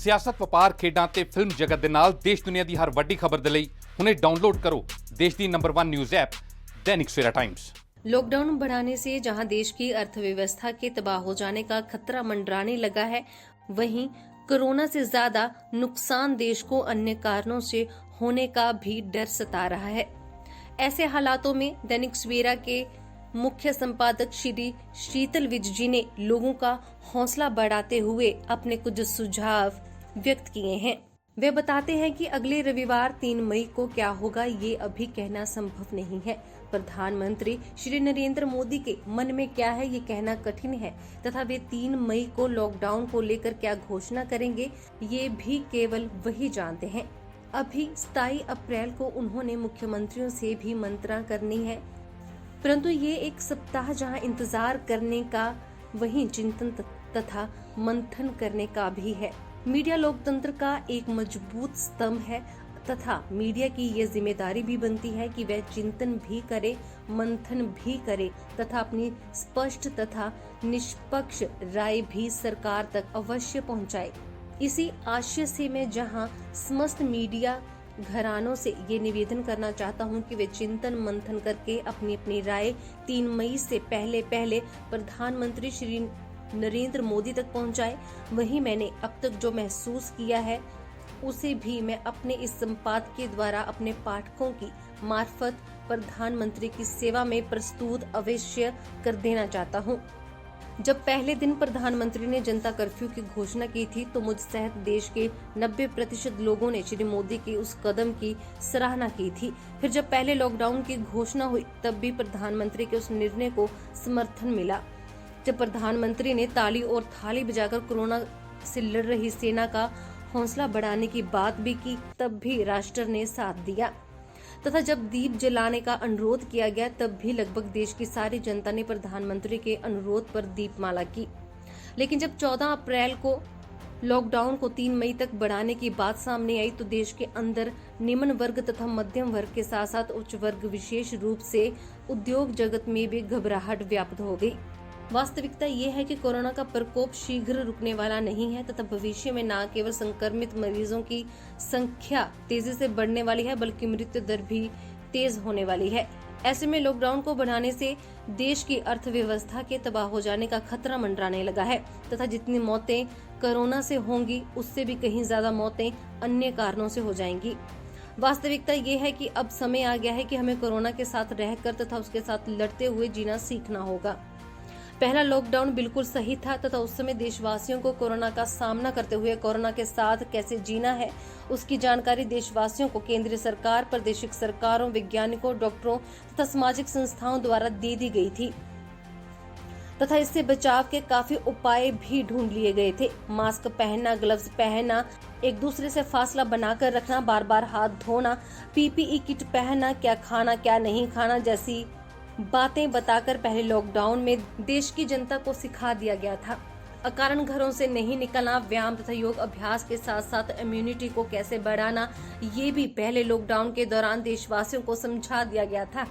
ਸਿਆਸਤ, ਵਪਾਰ, ਖੇਡਾਂ ਤੇ ਫਿਲਮ ਜਗਤ ਦੇ ਨਾਲ ਦੇਸ਼ ਦੁਨੀਆ ਦੀ ਹਰ ਵੱਡੀ ਖਬਰ ਦੇ ਲਈ ਹੁਣੇ ਡਾਊਨਲੋਡ ਕਰੋ देश की number 1 news app Dainik Savera times. Lockdown बढ़ाने से जहां देश की अर्थव्यवस्था के तबाह हो जाने का खतरा मंडराने लगा है, वहीं कोरोना से ज्यादा नुकसान देश को अन्य कारणों से होने का भी डर सता रहा है। ऐसे हालातों में दैनिक सवेरा के मुख्य संपादक श्री शीतल विज जी ने लोगों का हौसला बढ़ाते हुए अपने कुछ सुझाव व्यक्त किए हैं। वे बताते हैं कि अगले रविवार 3 मई को क्या होगा ये अभी कहना संभव नहीं है। प्रधानमंत्री श्री नरेंद्र मोदी के मन में क्या है ये कहना कठिन है तथा वे 3 मई को लॉकडाउन को लेकर क्या घोषणा करेंगे ये भी केवल वही जानते हैं। अभी 27 अप्रैल को उन्होंने मुख्यमंत्रियों से भी मंत्रणा करनी है, परंतु ये एक सप्ताह जहां इंतजार करने का वहीं चिंतन तथा मंथन करने का भी है। मीडिया लोकतंत्र का एक मजबूत स्तंभ है तथा मीडिया की ये जिम्मेदारी भी बनती है कि वह चिंतन भी करे, मंथन भी करे तथा अपनी स्पष्ट तथा निष्पक्ष राय भी सरकार तक अवश्य पहुंचाए। इसी आशय से मैं जहां समस्त मीडिया घरानों से ये निवेदन करना चाहता हूं कि वे चिंतन मंथन करके अपनी अपनी राय 3 मई से पहले प्रधानमंत्री श्री नरेंद्र मोदी तक पहुंचाए। वहीं मैंने अब तक जो महसूस किया है उसे भी मैं अपने इस संपादकीय द्वारा अपने पाठकों की मार्फत प्रधानमंत्री की सेवा में प्रस्तुत अवश्य कर देना चाहता हूं। जब पहले दिन प्रधानमंत्री ने जनता कर्फ्यू की घोषणा की थी तो मुझ सहित देश के 90% लोगों ने श्री मोदी के उस कदम की सराहना की थी। फिर जब पहले लॉकडाउन की घोषणा हुई तब भी प्रधानमंत्री के उस निर्णय को समर्थन मिला। जब प्रधानमंत्री ने ताली और थाली बजाकर कोरोना से लड़ रही सेना का हौसला बढ़ाने की बात भी की तब भी राष्ट्र ने साथ दिया तथा जब दीप जलाने का अनुरोध किया गया तब भी लगभग देश की सारी जनता ने प्रधानमंत्री के अनुरोध पर दीपमाला की। लेकिन जब 14 अप्रैल को लॉकडाउन को 3 मई तक बढ़ाने की बात सामने आई तो देश के अंदर निम्न वर्ग तथा मध्यम वर्ग के साथ साथ उच्च वर्ग विशेष रूप से उद्योग जगत में भी घबराहट व्याप्त हो गई। वास्तविकता ये है कि कोरोना का प्रकोप शीघ्र रुकने वाला नहीं है तथा भविष्य में न केवल संक्रमित मरीजों की संख्या तेजी से बढ़ने वाली है बल्कि मृत्यु दर भी तेज होने वाली है। ऐसे में लॉकडाउन को बढ़ाने से देश की अर्थव्यवस्था के तबाह हो जाने का खतरा मंडराने लगा है तथा जितनी मौतें कोरोना से होंगी उससे भी कहीं ज्यादा मौतें अन्य कारणों से हो जाएंगी। वास्तविकता ये है कि अब समय आ गया है कि हमें कोरोना के साथ रहकर तथा उसके साथ लड़ते हुए जीना सीखना होगा। पहला लॉकडाउन बिल्कुल सही था तथा उस समय देशवासियों को कोरोना का सामना करते हुए कोरोना के साथ कैसे जीना है उसकी जानकारी देशवासियों को केंद्रीय सरकार, प्रादेशिक सरकारों, वैज्ञानिकों, डॉक्टरों तथा सामाजिक संस्थाओं द्वारा दे दी गई थी तथा इससे बचाव के काफी उपाय भी ढूंढ लिए गए थे। मास्क पहनना, ग्लव्स पहनना, एक दूसरे से फासला बनाकर रखना, बार बार हाथ धोना, पीपीई किट पहनना, क्या खाना क्या नहीं खाना जैसी बातें बताकर पहले लॉकडाउन में देश की जनता को सिखा दिया गया था। अकारण घरों से नहीं निकलना, व्यायाम तथा योग अभ्यास के साथ साथ इम्यूनिटी को कैसे बढ़ाना ये भी पहले लॉकडाउन के दौरान देशवासियों को समझा दिया गया था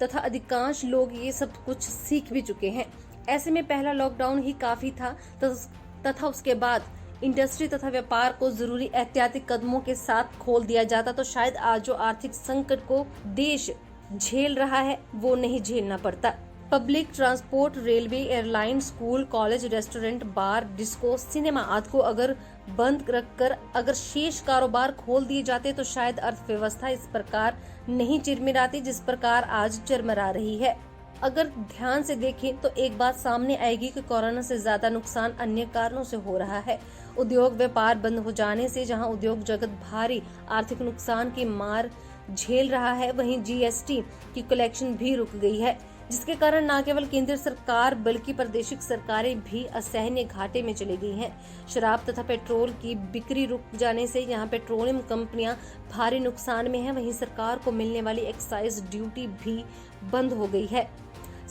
तथा अधिकांश लोग ये सब कुछ सीख भी चुके हैं। ऐसे में पहला लॉकडाउन ही काफी था तथा उसके बाद इंडस्ट्री तथा व्यापार को जरूरी एहतियाती कदमों के साथ खोल दिया जाता तो शायद आज जो आर्थिक संकट को देश झेल रहा है वो नहीं झेलना पड़ता। Public transport, railway, airline, school, college, restaurant, bar, disco, cinema आदि को अगर बंद रखकर अगर शेष कारोबार खोल दिए जाते तो शायद अर्थव्यवस्था इस प्रकार नहीं चिरमिराती जिस प्रकार आज चरमरा रही है। अगर ध्यान से देखें तो एक बात सामने आएगी कि कोरोना से ज्यादा नुकसान अन्य कारणों से हो रहा है। उद्योग व्यापार बंद हो जाने से जहां उद्योग जगत भारी आर्थिक नुकसान की मार झेल रहा है वहीं जीएसटी की कलेक्शन भी रुक गई है जिसके कारण न केवल केंद्र सरकार बल्कि प्रादेशिक सरकारें भी असहनीय घाटे में चली गई हैं। शराब तथा पेट्रोल की बिक्री रुक जाने से यहाँ पेट्रोलियम कंपनियां भारी नुकसान में हैं, वहीं सरकार को मिलने वाली एक्साइज ड्यूटी भी बंद हो गई है।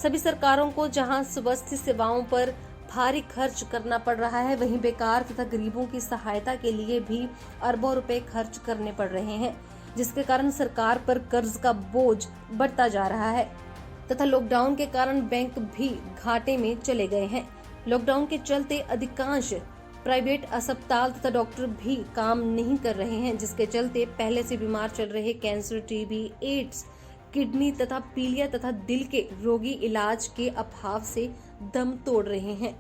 सभी सरकारों को जहां स्वास्थ्य सेवाओं पर भारी खर्च करना पड़ रहा है वहीं बेकार तथा गरीबों की सहायता के लिए भी अरबों रुपए खर्च करने पड़ रहे हैं जिसके कारण सरकार पर कर्ज का बोझ बढ़ता जा रहा है तथा लॉकडाउन के कारण बैंक भी घाटे में चले गए हैं। लॉकडाउन के चलते अधिकांश प्राइवेट अस्पताल तथा डॉक्टर भी काम नहीं कर रहे हैं, जिसके चलते पहले से बीमार चल रहे कैंसर, टीबी, एड्स, किडनी तथा पीलिया तथा दिल के रोगी इलाज के अभाव से दम तोड़ रहे हैं।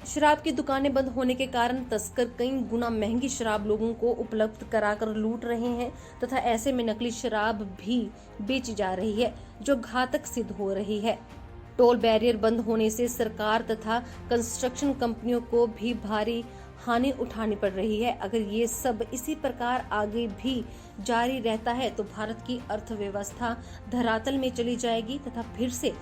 शराब की दुकानें बंद होने के कारण तस्कर कई गुना महंगी शराब लोगों को उपलब्ध कराकर लूट रहे हैं तथा ऐसे में नकली शराब भी बेची जा रही है, जो घातक सिद्ध हो रही है। टोल बैरियर बंद होने से सरकार तथा कंस्ट्रक्शन कंपनियों को भी भारी हानि उठानी पड़ रही है। अगर ये सब इसी प्रकार आगे भी जारी रहता है तो भारत की अर्थव्यवस्था धरातल में चली जाएगी तथा फिर से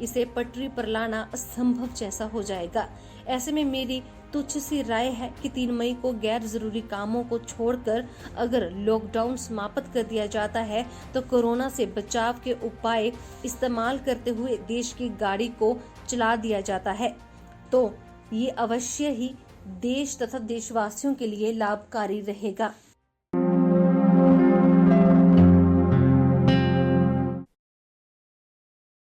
इसे पटरी पर लाना असंभव जैसा हो जाएगा। ऐसे में मेरी तुच्छ सी राय है कि 3 मई को गैर जरूरी कामों को छोड़कर अगर लॉकडाउन समाप्त कर दिया जाता है तो कोरोना से बचाव के उपाय इस्तेमाल करते हुए देश की गाड़ी को चला दिया जाता है तो ये अवश्य ही देश तथा देशवासियों के लिए लाभकारी रहेगा।